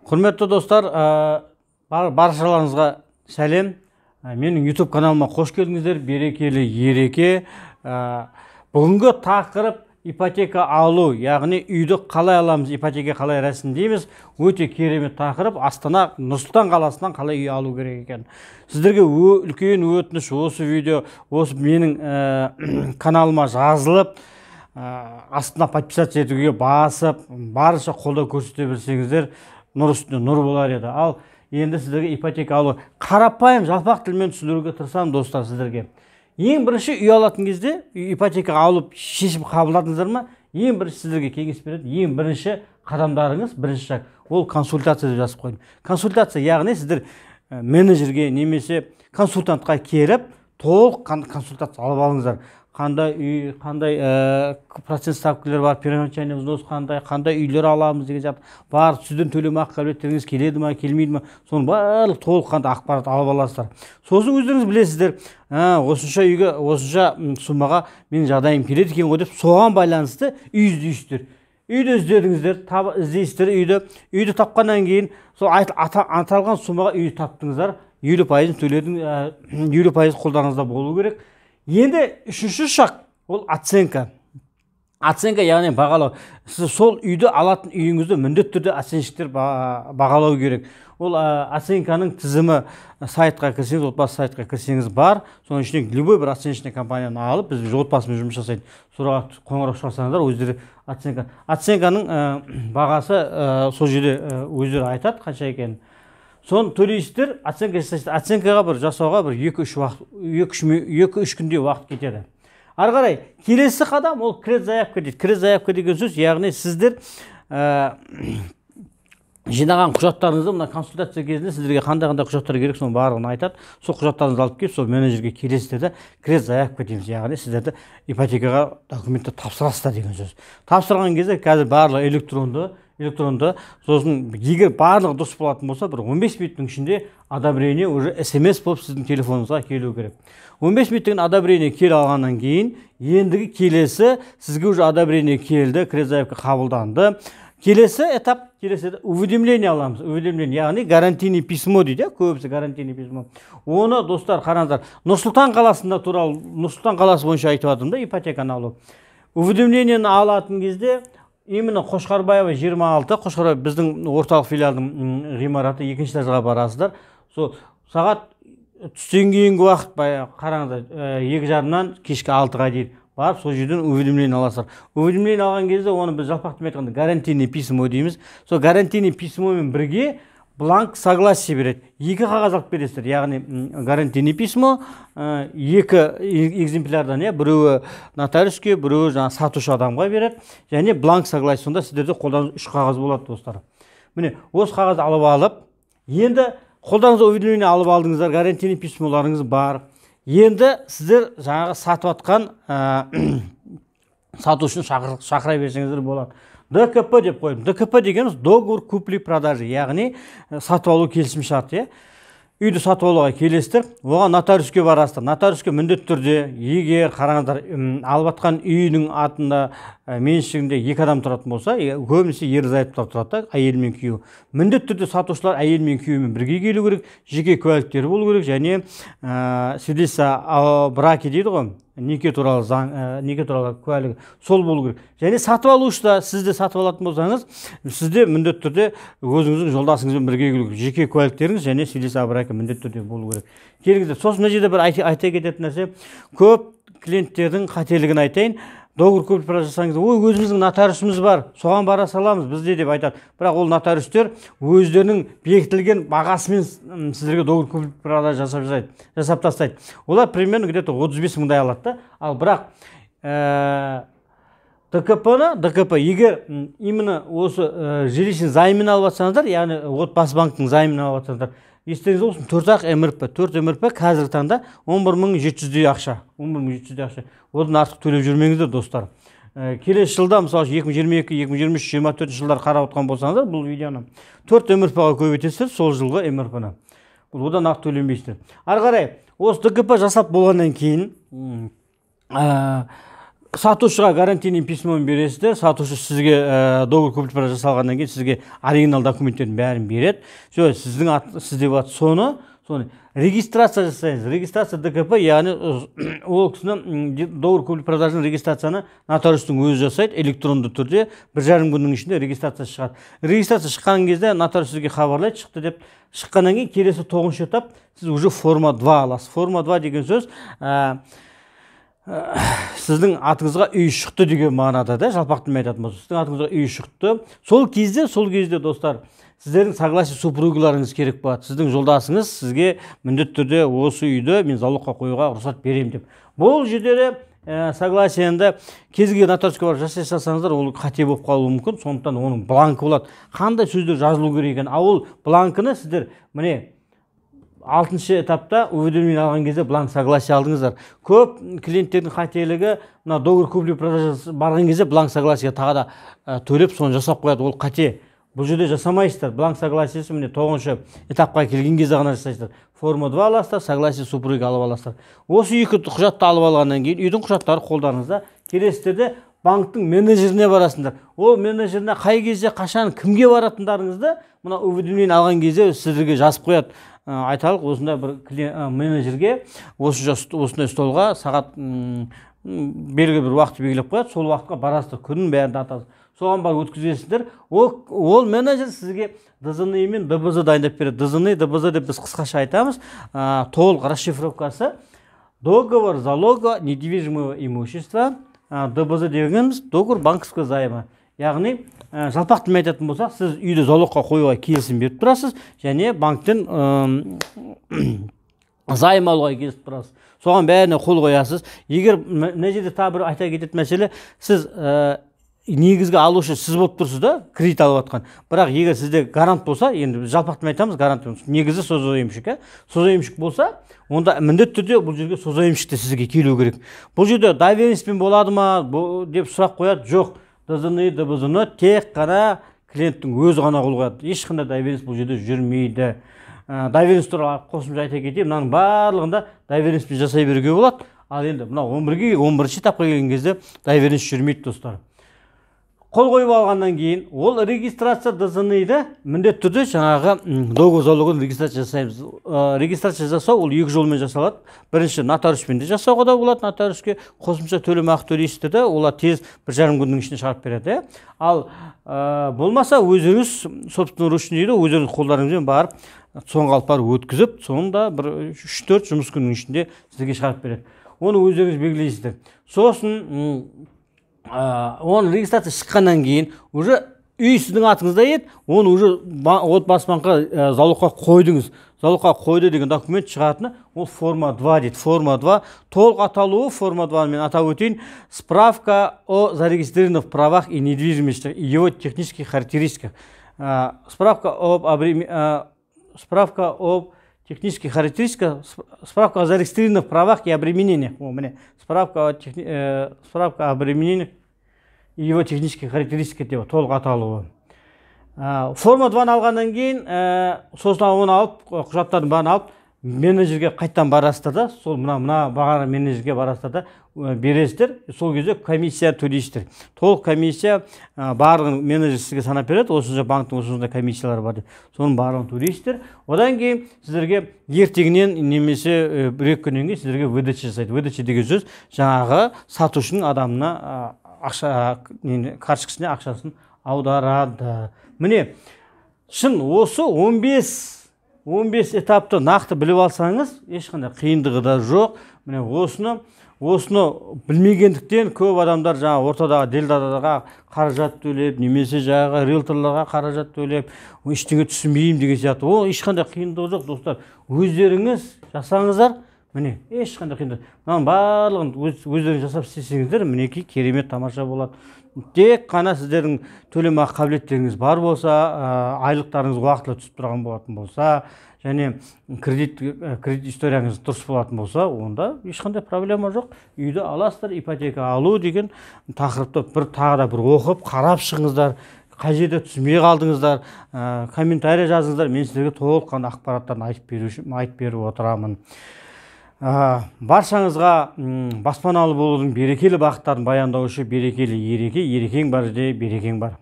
Құрметті достар, баршаларыңызға сәлем. Менің YouTube каналыма қош келдіңіздер. Берекелі ереке. Бүгінгі тақырып ипотека алу, яғни үйді қалай аламыз, ипотека қалай рәсімдейміз. Өте керемет тақырып. Астана, Нұр-Сұлтан қаласынан қалай үй алу керек екен. Сіздерге үлкен өтініш осы видео, осы менің каналыма жазылып, астына подписаться етуге басып, барынша қолдау көрсете білсеңіздер, нұр үстіне нұр болар еді. Ал енді сіздерге ипотека алу қарапайым жалпақ тілмен түсіндіруге тырысамын достар сіздерге. Ең бірінші үй алатын кезде ипотека алып шешім қабылдадыңыздар ма? Ең бірінші сіздерге кеңес береді. Ең бірінші қадамдарыңыз, бірінші шаг ол консультация деп жазып қойдым. Консультация яғни сіздер менеджерге немесе консультантқа келіп толық консультация алып алыңыздар. Қандай үй, қандай процент ставкалар бар, первоначальный взнос қандай үйлер аламыз деген сияқты бар, сізден төлемақы қабілеттеріңіз келеді ме, келмейді ме, соның барлық толыққанды ақпарат алып аласыздар. Сосын өздеріңіз білесіздер, осынша үйге, осынша суммаға менің жағдайым келеді екен ғой деп, соған байланысты үй іздейсіздер. Үйді іздедіңіздер, іздейсіздер үйді тапқаннан кейін, сол аталған суммаға үйді таптыңыздар, 50% төледіңіз, 50% қолдарыңызда болу керек. Енді үшінші шақ ол оценка. Оценка яғни бағалау. Сіз сол үйді алатын үйіңізді міндетті түрде оценщиктер бағалау керек. Ол оценканың тізімі сайтқа кірсеңіз, отбасы сайтқа кірсеңіз бар. Соның ішінде любой бір оценочный компанияны алып, біз отбасымен жұмыс жасайды. Соға қоңырау шалсаңыздар, өздері оценка. Оценканың бағасы сол жерде өздері айтады, қанша екенін. Соны төлейсіздер, оценка жасайсыздар. Оценкаға бір жасауға бір 2-3 күнде уақыт кетеді. Ары қарай, келесі қадам ол кредит заявка дейді. Кредит заявка деген сөз, яғни сіздер жинаған құжаттарыңызды мына консультация кезінде сіздерге қандай құжаттар керек, соның барлығын айтады. Сол құжаттарыңызды алып келіп, сол менеджерге келесіздер де кредит заявка дейміз. Яғни сіздерді ипотекаға документті тапсырасыздар деген сөз. Тапсырған кезде қазір барлығы электронды, сосын егер барлығы дұрыс болатын болса, бір 15 минуттың ішінде одобрение уже SMS болып сіздің телефоныңызға келу керек. 15 минуттың одобрение келе алғаннан кейін, ендігі келесі сізге уже одобрение келді, кредит заявка қабылданды. Келесі этап, уведомление аламыз. Уведомление, яғни гарантийный письмо дейді, көбісі гарантийный письмо. Оны достар қараңыздар, Нұр-Сұлтан қаласында туралы, Нұр-Сұлтан қаласы бойынша айтып жатырмын да, ипотеканы алу. Уведомлениені алатын кезде именно Қошқарбаева 26, Қошқарбаева біздің орталық филиалдың ғимараты, 2-ші этажға барасыздар. Сол сағат түстен кейінгі уақыт қараңыздар, 2:30-нан кешкі 6-ға дейін барып, сол жерден уведомление аласыздар. Уведомление алған кезде оны біз жалпақ тілмен айтқанда гарантийный письмо дейміз. Сол гарантийный письмомен бірге бланк согласие береді. 2 қағаз алып бересіздер, яғни гарантийный письмо, 2 экземплярдан, біреуі нотариуске, біреуі сатушы адамға береді, және бланк согласие. Сонда сіздерде қолданыңыз 3 қағаз болады достар. Міне, осы қағазды алып, енді қолданыңыз уведомление алып алдыңыздар, гарантийный письмоларыңыз бар. Енді сіздер жаңағы сатып атқан сатушыны шақыра берсеңіздер болады. ДКП деп қойдым. ДКП дегеніміз договор купли-продажи, яғни сатып алу келісім шарты. Үйді сатып алуға келесіздер, оған нотариуске барасыздар. Нотариуске міндетті түрде, егер қараңыздар, алып атқан үйінің атында меншігінде 2 адам тұратын болса, көбінесе ерлі-зайыптылар тұрады, әйел мен күйеу. Міндетті түрде сатушылар әйел мен күйеумен бірге келу керек, жеке куәліктері болу керек, және свидетельство о браке дейді ғой, неке туралы куәлігі сол болу керек. Және сатып алушыда, сізде сатып алатын болсаңыз, сізде міндетті түрде өзіңіздің жолдасыңызбен бірге келу керек. Жеке куәліктеріңіз және свидетельство о браке міндетті түрде болу керек. Келіңіздер, сосын мына жерде бір айта кететін нәрсе, көп клиенттердің қателігін айтайын. Договор купли-продажи жасаңыз, өзіміздің нотариусымыз бар, соған бара саламыз бізде деп айтады. Бірақ ол нотариустер өздерінің бекітілген бағасымен сіздерге договор купли-продажи жасап тастайды. Олар примерно где-то 35 мыңдай алады. Ал бірақ ДКП, егер именно осы жилищный займын алып жатсаңыздар, яғни отбасы банктың займын алып жатсаңыздар, естеріңізде болсын, 4 МРП қазіргі таңда 11.700 ақша. 11.700 ақша. Одан артық төлеп жүрмеңіздер достар. Келесі жылда, мысалы 2022, 2023, 2024 жылдар қарап отқан болсаңыздар, бұл видеоны 4 МРП-ға көбейтесіздер, сол жылғы МРП-ны. Одан артық төленбейсіздер. Ары қарай, осы ДКП жасап болғаннан кейін сатушыға гарантийный письмоны бересіздер. Сатушы сізге договор купли-продажа жасалғаннан кейін сізге оригинал документтердің бәрін береді. Сіздің сіз деп жатыр соны регистрация жасайсыз. Регистрация ДКП, яғни ол кісінің договор купли-продажаның регистрацияны нотариустың өзі жасайды, электронды түрде 1,5 күннің ішінде регистрация шығады. Регистрация шыққан кезде нотариус сізге хабарлайды, шықты деп. Шыққаннан кейін келесі 9-шы этап сіз уже форма 2 аласыз. Форма 2 деген сөз сіздің атыңызға үй шықты деген мағынада да, жалпақтың айтатын болса, сіздің атыңызға үй шықты. Сол кезде достар, сіздердің согласие супругыларыңыз керек болады. Сіздің жолдасыңыз сізге міндетті түрде осы үйді мен залогқа қоюға рұқсат беремін деп. Бұл жерде согласиені кез келген нотариусқа барып жасасаңыздар, ол қате болып қалуы мүмкін. Сондықтан оның бланкі болады. Қандай сөздер жазылу керек екен? Ол бланкыны сіздер міне 6-шы этапта уведомление алған кезде бланк согласие алдыңыздар. Көп клиенттердің қателігі, мына договор купли-продажа барған кезде бланк согласие тағы да төлеп соны жасап қояды. Ол қате. Бұл жерде жасамайсыздар. Бланк согласиесі міне 9-шы этапқа келген кезде ғана жасайсыздар. Форма 2 аласыздар, согласие супруги алып аласыздар. Осы екі құжатты алып алғаннан кейін үйдің құжаттары қолдарыңызда. Келесіде банктың менеджеріне барасыңдар. Ол менеджеріне қай кезде, қашан, кімге баратындарыңызды мына уведомление алған кезде сіздерге жазып қояды. Айталық, осында бір менеджерге осындай столға сағат белгілі бір уақыт белгілеп қояды. Сол уақытқа барасыздар, күннің бәрін атасыз. Соған бар өткізесіздер. Ол менеджер сізге ДЗНИ мен ДБЗ дайындап береді. ДЗНИ, ДБЗ деп біз қысқаша айтамыз. Толық расшифровкасы договор залога недвижимого имущества. ДБЗ дегеніміз договор банковского займа. Яғни жалпақ тілмен айтатын болсақ, сіз үйді залогқа қоюға келісім беріп тұрасыз, және банктен займ алуға келісіп тұрасыз. Соған бәріне қол қоясыз. Егер мына жерде тағы бір айта кететін мәселе, сіз негізгі алушы сіз болып тұрсыз да, кредит алып жатқан. Бірақ егер сізде гарант болса, енді жалпақ тілмен айтамыз, гарант негізі созаемщик, созаемщик болса, онда міндетті түрде бұл жерге созаемщикте сізге келу керек. Бұл жерде доверенностьпен болады ма деп сұрақ қояды, жоқ. ДЗНИ, ДБЗ-ны тек қана клиенттің өзі ғана қол қояды. Ешқандай доверенность бұл жерде жүрмейді. Доверенность туралы қосымша айта кетейін, мынаның барлығында доверенностьпен жасай беруге болады. Ал енді мына 11-ші этапқа келген кезде доверенность жүрмейді, достар. Қол қойып алғаннан кейін, ол регистрация ДЗНИ-ді міндетті түрде жаңағы договор залогын регистрация жасаймыз. Регистрация жасау ол екі жолмен жасалады. Бірінші нотариуспен де жасауға да болады, нотариуске қосымша төлемақы төлейсіздер де, олар тез 1,5 күннің ішінде шығарып береді. Ал болмаса өздеріңіз собственноручный дейді, өздеріңіз қолдарыңызбен барып, соңғы алып барып өткізіп, соңында бір 3-4 жұмыс күннің ішінде сізге шығарып береді. Оны өздеріңіз белгілейсіздер. Сосын оның регистрация шыққаннан кейін уже үй сіздің атыңызда еді, оны уже отбасы банкқа залогқа қойдыңыз. Залогқа қойды деген документ шығатыны ол форма 2 дейді. Форма 2 толық аталуы форма 2 мен атап өтейін. Справка о зарегистрированных правах и недвижимости и его технических характеристиках. Справка об технических характеристиках, справка о зарегистрированных правах и обременениях. Справка о обременениях и его технических характеристиках деп толық аталуы. Форма 2-ны алғаннан кейін, сосын оны алып, құжаттарын барын алып, менеджерге қайттан барасыздар да, сол мына бағаны менеджерге барасыздар да, бересіздер, сол кезде комиссия төлейсіздер. Толық комиссия барлығын менеджер сізге санап береді, осынша банктың осынша комиссиялары бар деп, соның барлығын төлейсіздер. Одан кейін сіздерге ертеңінен немесе бір-екі күннен кейін сіздерге выдача жасайды. Выдача деген сөз жаңағы сатушының адамына карточкасына ақшасын аударады. Міне, шын осы 15 этапты нақты біліп алсаңыз, ешқандай қиындығы да жоқ. Міне осыны білмегендіктен көп адамдар жаңа ортадағы делдалдарға қаражат төлеп, немесе жаңағы риэлторларға қаражат төлеп, ештеңе түсінбеймін деген сияқты. Ол ешқандай қиындығы жоқ, достар. Өздеріңіз жасаңыздар, міне, ешқандай қиындық. Мынаның барлығын өздеріңіз жасап істесеңіздер, мінекей керемет тамаша болады. Тек қана сіздердің төлемақы қабілеттеріңіз бар болса, айлықтарыңыз уақытылы түсіп тұрған болатын болса, және кредит историяңыз дұрыс болатын болса, онда ешқандай проблема жоқ. Үйді аласыздар, ипотека алу деген тақырыпты тағы да бір оқып, қарап шығыңыздар. Қай жерде түсінбей қалдыңыздар, комментарий жазыңыздар, мен сіздерге толыққанды ақпараттарын айтып беріп отырамын. Баршаңызға баспаналы болудың берекелі бақыттарын баяндаушы берекелі Ереке, Ерекең бар жерде берекең бар.